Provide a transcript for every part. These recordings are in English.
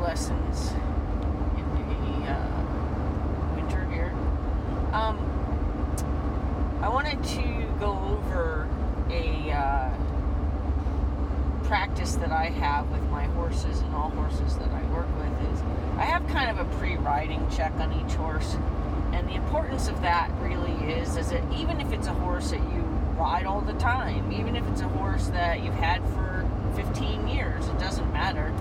lessons in the winter here. I wanted to go over a practice that I have with my horses and all horses that I work with is I have kind of a pre-riding check on each horse. And the importance of that really is that even if it's a horse that you ride all the time, even if it's a horse that you've had for 15 years, it doesn't matter.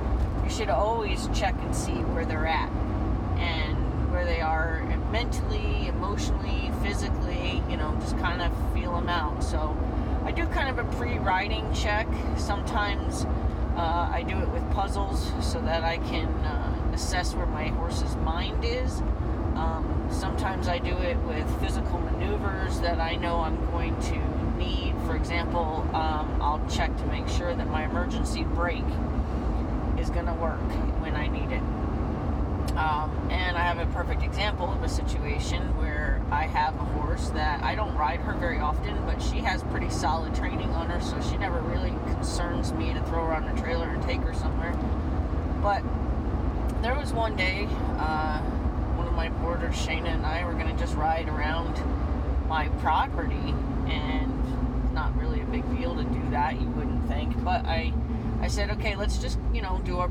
You should always check and see where they're at and where they are mentally, emotionally, physically, just kind of feel them out. So I do kind of a pre-riding check. Sometimes I do it with puzzles so that I can assess where my horse's mind is. Sometimes I do it with physical maneuvers that I know I'm going to need. For example, I'll check to make sure that my emergency brake is going to work when I need it. And I have a perfect example of a situation where I have a horse that I don't ride her very often, but she has pretty solid training on her, so she never really concerns me to throw her on the trailer and take her somewhere. But there was one day, one of my boarders, Shayna, and I were going to just ride around my property, and not really a big deal to do that, you wouldn't think, but I said, okay, let's just, do a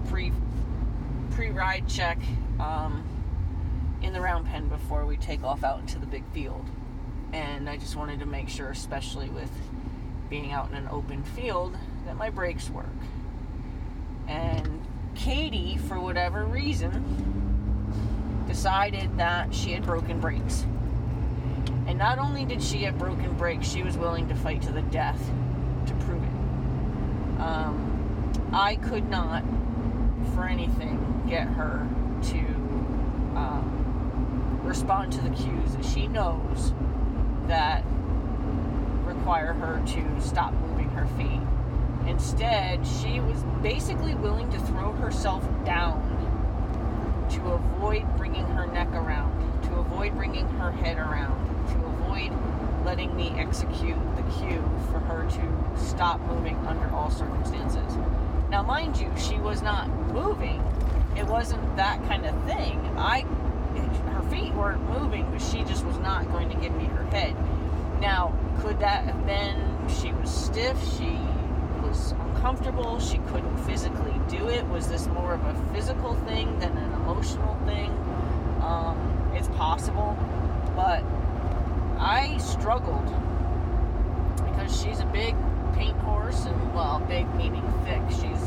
pre-ride check in the round pen before we take off out into the big field. And I just wanted to make sure, especially with being out in an open field, that my brakes work. And Katie, for whatever reason, decided that she had broken brakes. And not only did she have broken brakes, she was willing to fight to the death to prove it. I could not, for anything, get her to respond to the cues that she knows that require her to stop moving her feet. Instead, she was basically willing to throw herself down to avoid bringing her neck around, to avoid bringing her head around, to avoid letting me execute the cue for her to stop moving under all circumstances. Now, mind you, she was not moving. It wasn't that kind of thing. Her feet weren't moving, but she just was not going to give me her head. Now, could that have been she was stiff, she was uncomfortable, she couldn't physically do it? Was this more of a physical thing than an emotional thing? It's possible, but I struggled because she's a big paint horse, and big meaning thick. She's,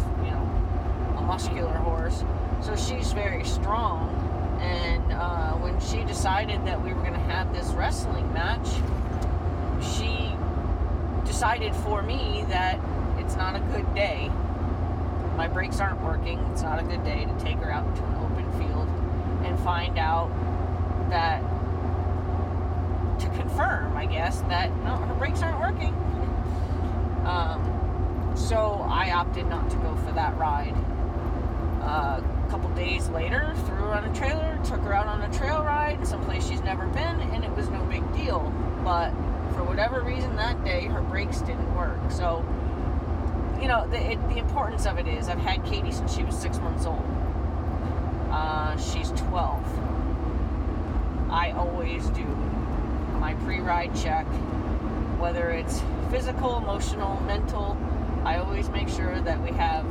a muscular horse, so she's very strong. And when she decided that we were going to have this wrestling match, she decided for me that it's not a good day. My brakes aren't working. It's not a good day to take her out into an open field and find out that, to confirm, I guess, that no, her brakes aren't working. So I opted not to go for that ride. A couple days later, threw her on a trailer, took her out on a trail ride, someplace she's never been, and it was no big deal. But for whatever reason that day, her brakes didn't work. So, the importance of it is I've had Katie since she was 6 months old. She's 12. I always do my pre-ride check, whether it's physical, emotional, mental. I always make sure that we have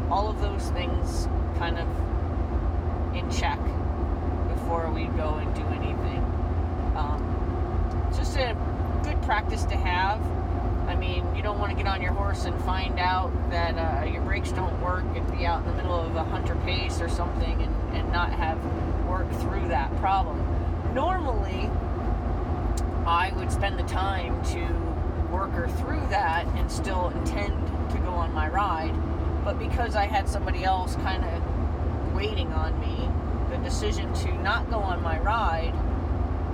all of those things kind of in check before we go and do anything. It's just a good practice to have. I mean, you don't want to get on your horse and find out that your brakes don't work and be out in the middle of a hunter pace or something and not have worked through that problem. Normally, I would spend the time to work her through that and still intend to go on my ride. But because I had somebody else kind of waiting on me, the decision to not go on my ride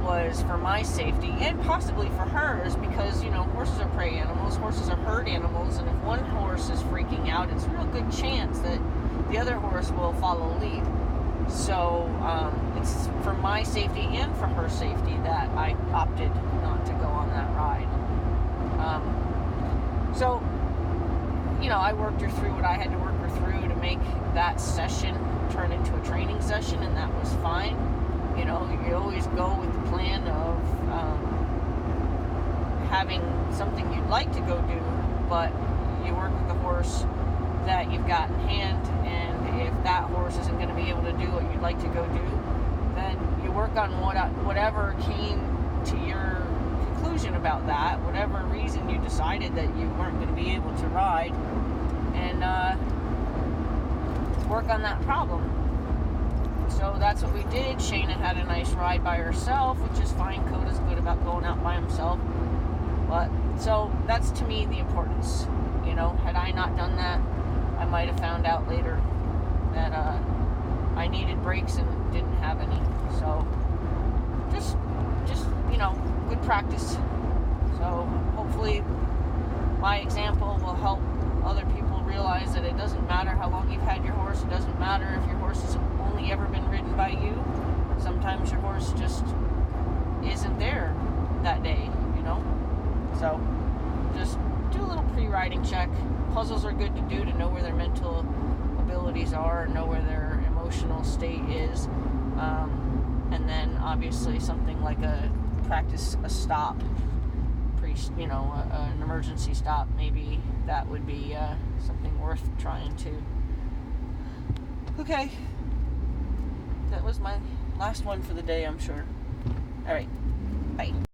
was for my safety and possibly for hers, because, horses are prey animals, horses are herd animals, and if one horse is freaking out, it's a real good chance that the other horse will follow lead. So it's for my safety and for her safety that I opted not to go on that ride. So I worked her through what I had to work her through to make that session turn into a training session, and that was fine. You always go with the plan of having something you'd like to go do, but you work with the horse that you've got in hand, and if that horse isn't going to be able to do what you'd like to go do, then you work on whatever came to your conclusion about that, whatever reason you decided that you weren't going to be able to ride, and work on that problem. So that's what we did. Shayna had a nice ride by herself, which is fine. Coda's good about going out by himself. But so that's to me the importance. Had I not done that, I might have found out later that I needed brakes and didn't have any. So just good practice. So hopefully my example will help other people realize that it doesn't matter how long you've had your horse. It doesn't matter if your horse has only ever been ridden by you. Sometimes your horse just isn't there that day, So just do a little pre-riding check. Puzzles are good to do to know where their mental abilities are, know where their emotional state is. And then obviously something like a stop, an emergency stop, maybe that would be something worth trying to. Okay, that was my last one for the day, I'm sure. All right, bye.